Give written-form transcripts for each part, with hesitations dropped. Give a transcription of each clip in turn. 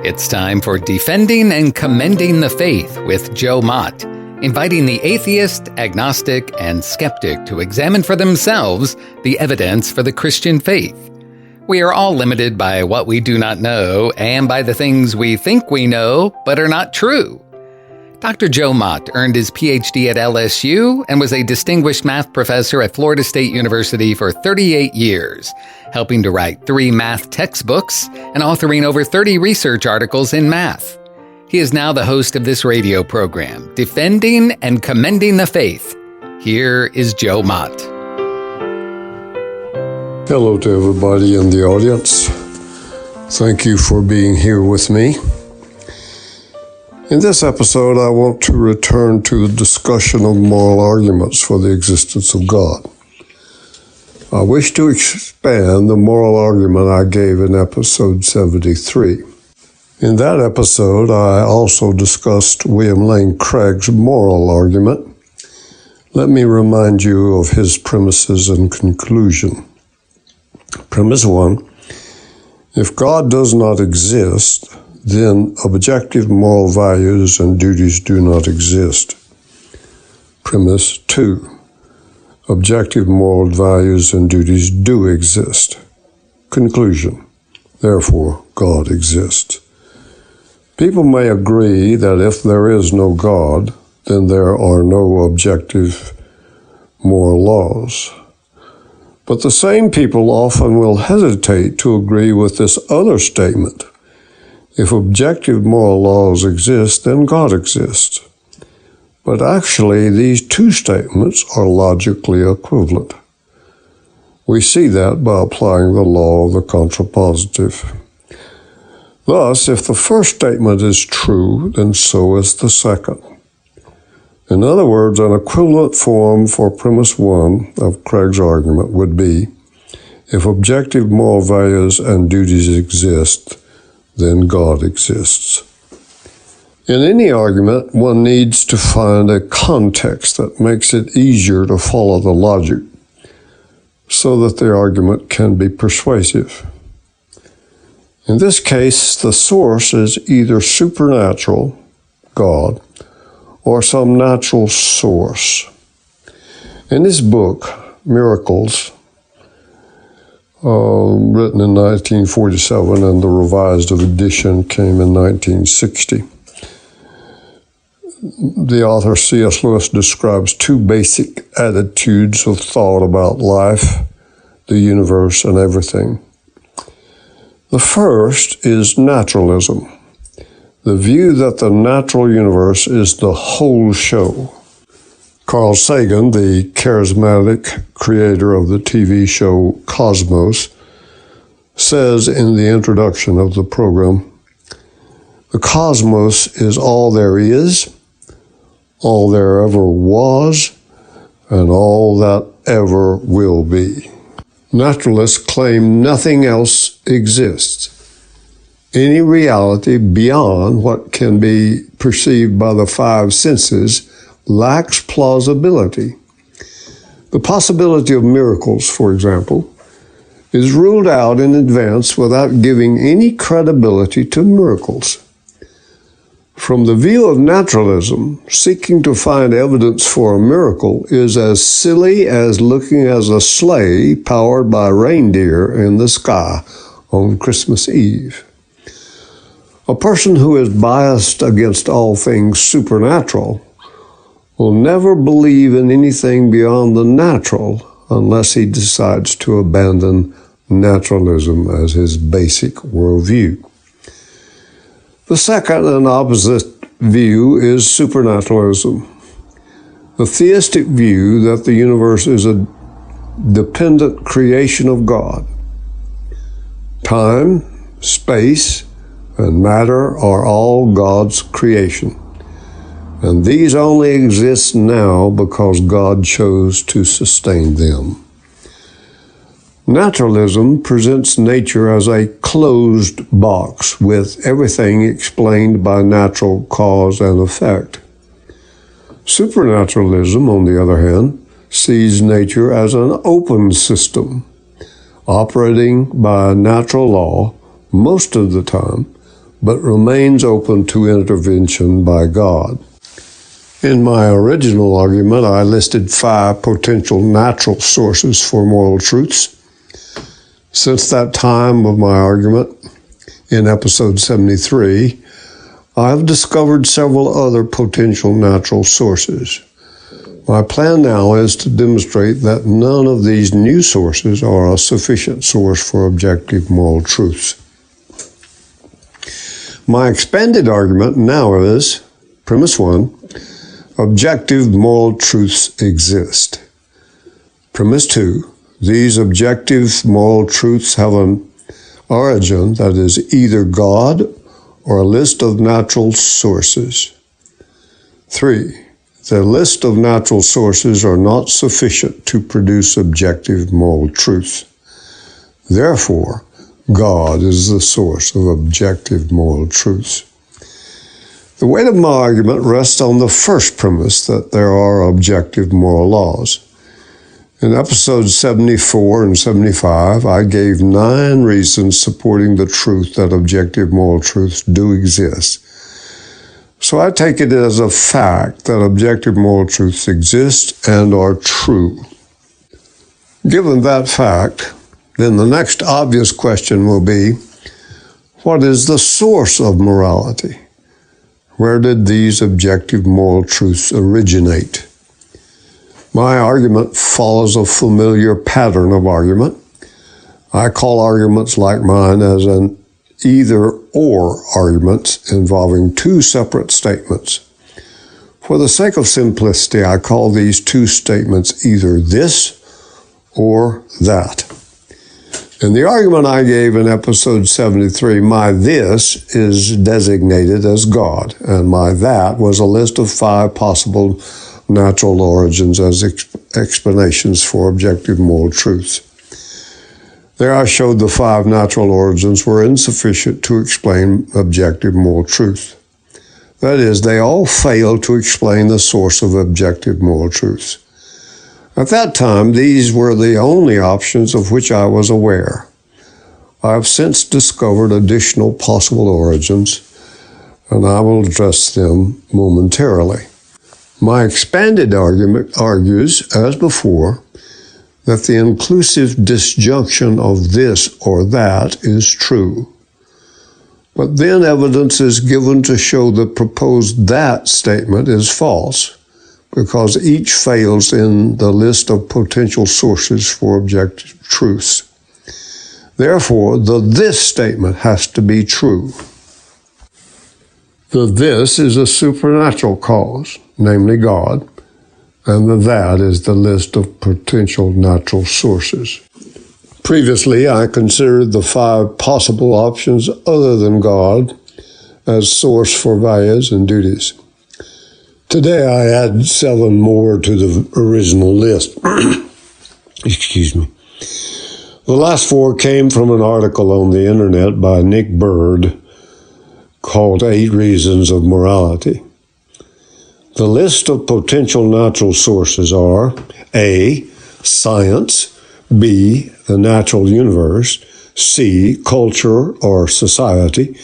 It's time for Defending and Commending the Faith with Joe Mott, inviting the atheist, agnostic, and skeptic to examine for themselves the evidence for the Christian faith. We are all limited by what we do not know and by the things we think we know but are not true. Dr. Joe Mott earned his PhD at LSU and was a distinguished math professor at Florida State University for 38 years, helping to write 3 math textbooks and authoring over 30 research articles in math. He is now the host of this radio program, Defending and Commending the Faith. Here is Joe Mott. Hello to everybody in the audience. Thank you for being here with me. In this episode, I want to return to the discussion of moral arguments for the existence of God. I wish to expand the moral argument I gave in episode 73. In that episode, I also discussed William Lane Craig's moral argument. Let me remind you of his premises and conclusion. Premise 1, if God does not exist, then objective moral values and duties do not exist. Premise 2, objective moral values and duties do exist. Conclusion, therefore, God exists. People may agree that if there is no God, then there are no objective moral laws. But the same people often will hesitate to agree with this other statement. If objective moral laws exist, then God exists. But actually, these two statements are logically equivalent. We see that by applying the law of the contrapositive. Thus, if the first statement is true, then so is the second. In other words, an equivalent form for premise 1 of Craig's argument would be, if objective moral values and duties exist, then God exists. In any argument, one needs to find a context that makes it easier to follow the logic so that the argument can be persuasive. In this case, the source is either supernatural, God, or some natural source. In his book, Miracles, written in 1947, and the revised edition came in 1960. The author C.S. Lewis describes 2 basic attitudes of thought about life, the universe, and everything. The first is naturalism, the view that the natural universe is the whole show. Carl Sagan, the charismatic creator of the TV show Cosmos, says in the introduction of the program, the cosmos is all there is, all there ever was, and all that ever will be. Naturalists claim nothing else exists. Any reality beyond what can be perceived by the 5 senses lacks plausibility. The possibility of miracles, for example, is ruled out in advance without giving any credibility to miracles. From the view of naturalism, seeking to find evidence for a miracle is as silly as looking at a sleigh powered by reindeer in the sky on Christmas Eve. A person who is biased against all things supernatural will never believe in anything beyond the natural unless he decides to abandon naturalism as his basic worldview. The second and opposite view is supernaturalism, the theistic view that the universe is a dependent creation of God. Time, space, and matter are all God's creation. And these only exist now because God chose to sustain them. Naturalism presents nature as a closed box with everything explained by natural cause and effect. Supernaturalism, on the other hand, sees nature as an open system, operating by natural law most of the time, but remains open to intervention by God. In my original argument, I listed 5 potential natural sources for moral truths. Since that time of my argument, in episode 73, I have discovered several other potential natural sources. My plan now is to demonstrate that none of these new sources are a sufficient source for objective moral truths. My expanded argument now is, premise 1, objective moral truths exist. Premise 2, these objective moral truths have an origin that is either God or a list of natural sources. 3, the list of natural sources are not sufficient to produce objective moral truths. Therefore, God is the source of objective moral truths. The weight of my argument rests on the first premise that there are objective moral laws. In episodes 74 and 75, I gave 9 reasons supporting the truth that objective moral truths do exist. So I take it as a fact that objective moral truths exist and are true. Given that fact, then the next obvious question will be, what is the source of morality? Where did these objective moral truths originate? My argument follows a familiar pattern of argument. I call arguments like mine as an either-or arguments involving 2 separate statements. For the sake of simplicity, I call these 2 statements either this or that. In the argument I gave in episode 73, my this is designated as God, and my that was a list of 5 possible natural origins as explanations for objective moral truths. There I showed the 5 natural origins were insufficient to explain objective moral truth. That is, they all fail to explain the source of objective moral truths. At that time, these were the only options of which I was aware. I have since discovered additional possible origins, and I will address them momentarily. My expanded argument argues, as before, that the inclusive disjunction of this or that is true. But then evidence is given to show the proposed that statement is false, because each fails in the list of potential sources for objective truths. Therefore, the this statement has to be true. The this is a supernatural cause, namely God, and the that is the list of potential natural sources. Previously, I considered the 5 possible options other than God as source for values and duties. Today, I add 7 more to the original list. Excuse me. The last 4 came from an article on the internet by Nick Bird called 8 Reasons of Morality. The list of potential natural sources are A, science, B, the natural universe, C, culture or society,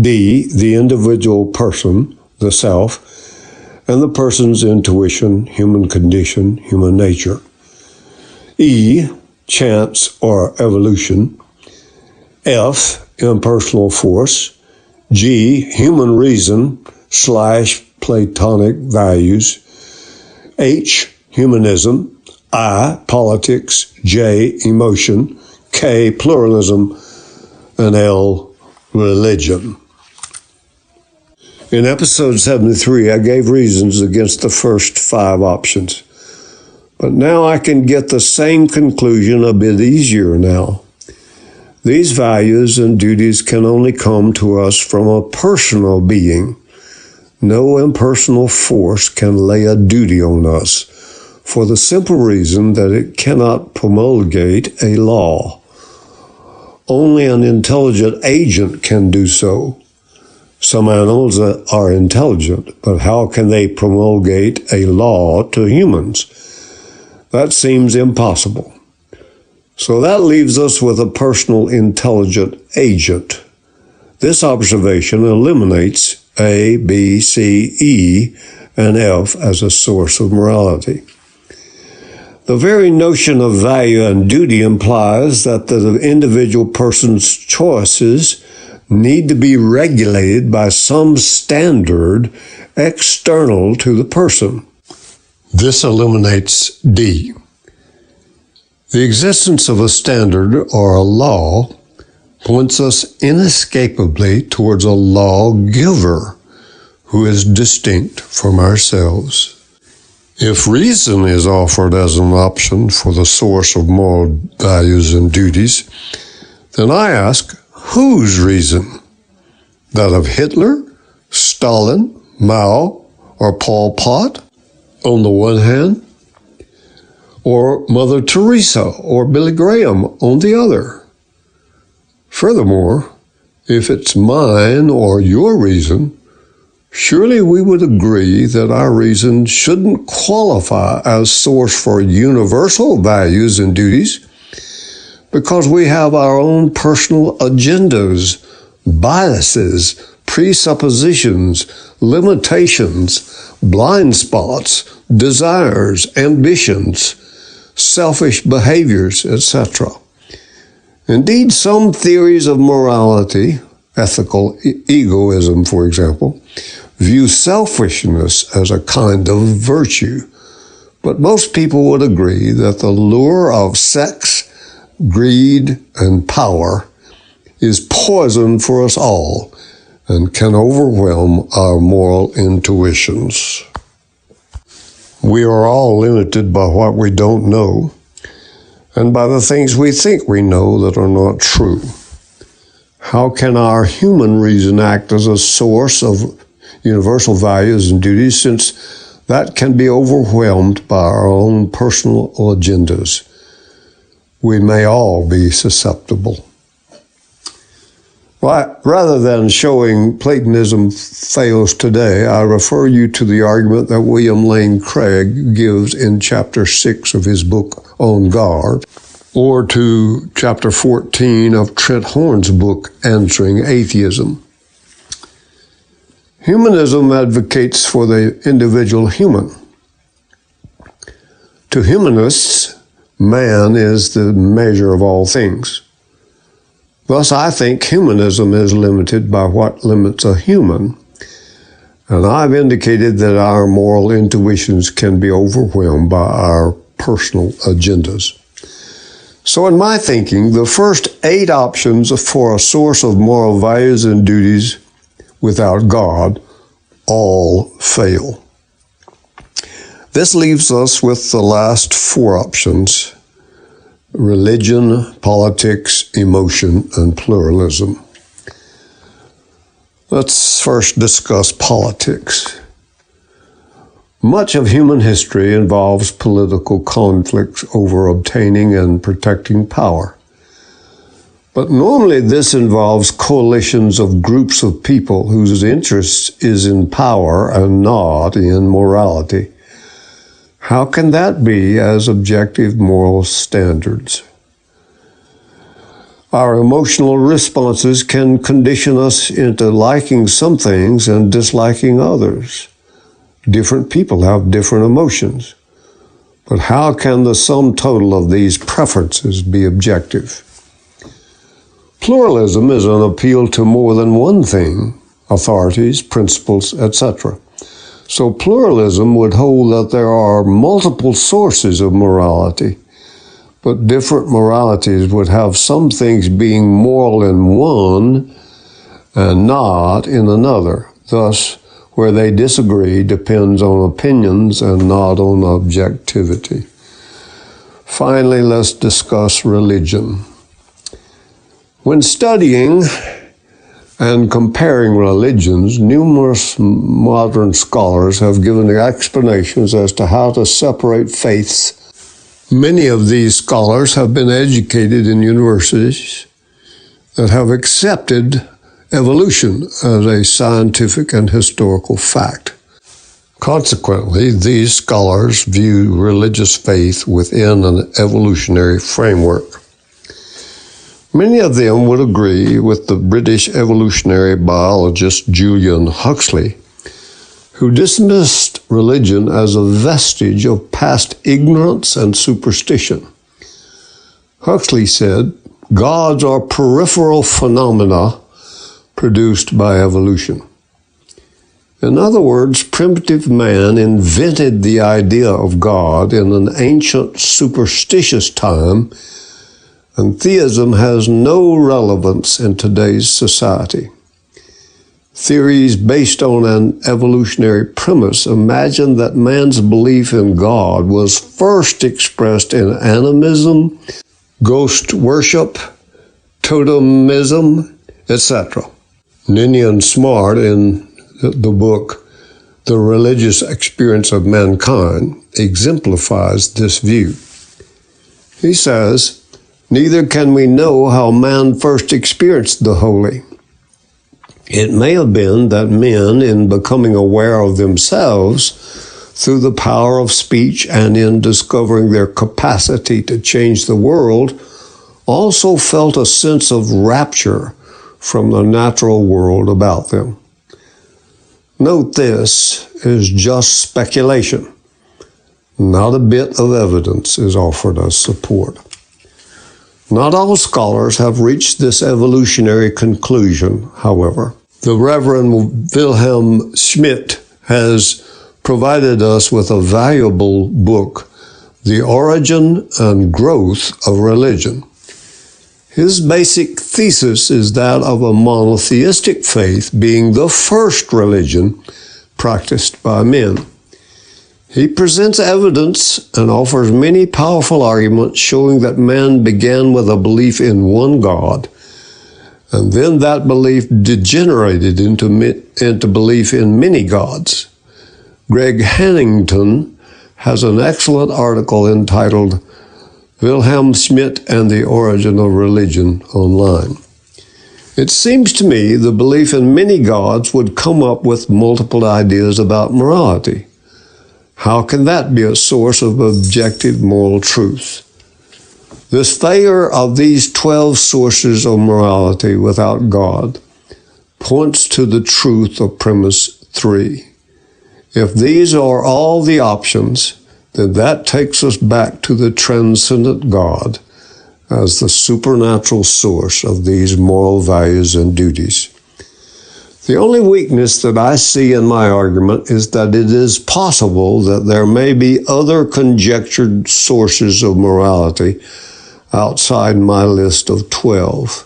D, the individual person, the self, and the person's intuition, human condition, human nature. E, chance or evolution. F, impersonal force. G, human reason / Platonic values. H, humanism. I, politics. J, emotion. K, pluralism. And L, religion. In episode 73, I gave reasons against the first 5 options. But now I can get the same conclusion a bit easier now. These values and duties can only come to us from a personal being. No impersonal force can lay a duty on us, for the simple reason that it cannot promulgate a law. Only an intelligent agent can do so. Some animals are intelligent, but how can they promulgate a law to humans? That seems impossible. So that leaves us with a personal intelligent agent. This observation eliminates A, B, C, E, and F as a source of morality. The very notion of value and duty implies that the individual person's choices need to be regulated by some standard external to the person. This eliminates D. The existence of a standard or a law points us inescapably towards a lawgiver who is distinct from ourselves. If reason is offered as an option for the source of moral values and duties, then I ask, whose reason? That of Hitler, Stalin, Mao, or Pol Pot, on the one hand, or Mother Teresa or Billy Graham on the other? Furthermore, if it's mine or your reason, surely we would agree that our reason shouldn't qualify as source for universal values and duties because we have our own personal agendas, biases, presuppositions, limitations, blind spots, desires, ambitions, selfish behaviors, etc. Indeed, some theories of morality, ethical egoism, for example, view selfishness as a kind of virtue. But most people would agree that the lure of sex, greed, and power is poison for us all and can overwhelm our moral intuitions. We are all limited by what we don't know and by the things we think we know that are not true. How can our human reason act as a source of universal values and duties, since that can be overwhelmed by our own personal agendas? We may all be susceptible. Rather than showing Platonism fails today, I refer you to the argument that William Lane Craig gives in chapter 6 of his book On God, or to chapter 14 of Trent Horn's book Answering Atheism. Humanism advocates for the individual human. To humanists, man is the measure of all things. Thus, I think humanism is limited by what limits a human, and I've indicated that our moral intuitions can be overwhelmed by our personal agendas. So in my thinking, the first 8 options for a source of moral values and duties without God all fail. This leaves us with the last 4 options: religion, politics, emotion, and pluralism. Let's first discuss politics. Much of human history involves political conflicts over obtaining and protecting power. But normally this involves coalitions of groups of people whose interest is in power and not in morality. How can that be as objective moral standards? Our emotional responses can condition us into liking some things and disliking others. Different people have different emotions. But how can the sum total of these preferences be objective? Pluralism is an appeal to more than one thing, authorities, principles, etc. So pluralism would hold that there are multiple sources of morality, but different moralities would have some things being moral in one and not in another. Thus, where they disagree depends on opinions and not on objectivity. Finally, let's discuss religion. When studying and comparing religions, numerous modern scholars have given explanations as to how to separate faiths. Many of these scholars have been educated in universities that have accepted evolution as a scientific and historical fact. Consequently, these scholars view religious faith within an evolutionary framework. Many of them would agree with the British evolutionary biologist Julian Huxley, who dismissed religion as a vestige of past ignorance and superstition. Huxley said, "Gods are peripheral phenomena produced by evolution." In other words, primitive man invented the idea of God in an ancient superstitious time, and theism has no relevance in today's society. Theories based on an evolutionary premise imagine that man's belief in God was first expressed in animism, ghost worship, totemism, etc. Ninian Smart, in the book The Religious Experience of Mankind, exemplifies this view. He says, "Neither can we know how man first experienced the holy. It may have been that men, in becoming aware of themselves through the power of speech and in discovering their capacity to change the world, also felt a sense of rapture from the natural world about them." Note this is just speculation. Not a bit of evidence is offered as support. Not all scholars have reached this evolutionary conclusion, however. The Reverend Wilhelm Schmidt has provided us with a valuable book, The Origin and Growth of Religion. His basic thesis is that of a monotheistic faith being the first religion practiced by men. He presents evidence and offers many powerful arguments showing that man began with a belief in one God, and then that belief degenerated into belief in many gods. Greg Hannington has an excellent article entitled Wilhelm Schmidt and the Origin of Religion online. It seems to me the belief in many gods would come up with multiple ideas about morality. How can that be a source of objective moral truth? This failure of these 12 sources of morality without God points to the truth of premise 3. If these are all the options, then that takes us back to the transcendent God as the supernatural source of these moral values and duties. The only weakness that I see in my argument is that it is possible that there may be other conjectured sources of morality outside my list of 12.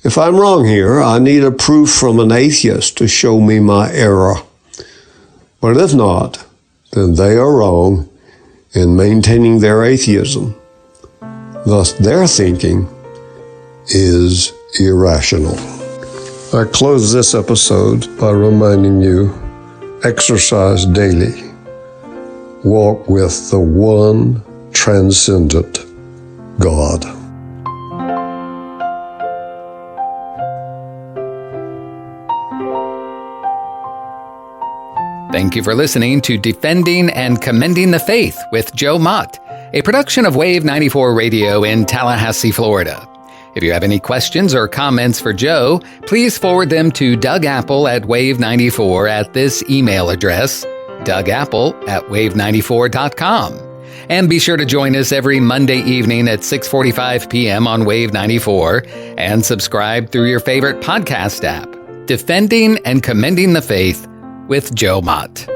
If I'm wrong here, I need a proof from an atheist to show me my error. But if not, then they are wrong in maintaining their atheism. Thus, their thinking is irrational. I close this episode by reminding you, exercise daily. Walk with the one transcendent God. Thank you for listening to Defending and Commending the Faith with Joe Mott, a production of Wave 94 Radio in Tallahassee, Florida. If you have any questions or comments for Joe, please forward them to Doug Apple at Wave94 at this email address, dougapple@wave94.com. And be sure to join us every Monday evening at 6:45 p.m. on Wave 94 and subscribe through your favorite podcast app. Defending and Commending the Faith with Joe Mott.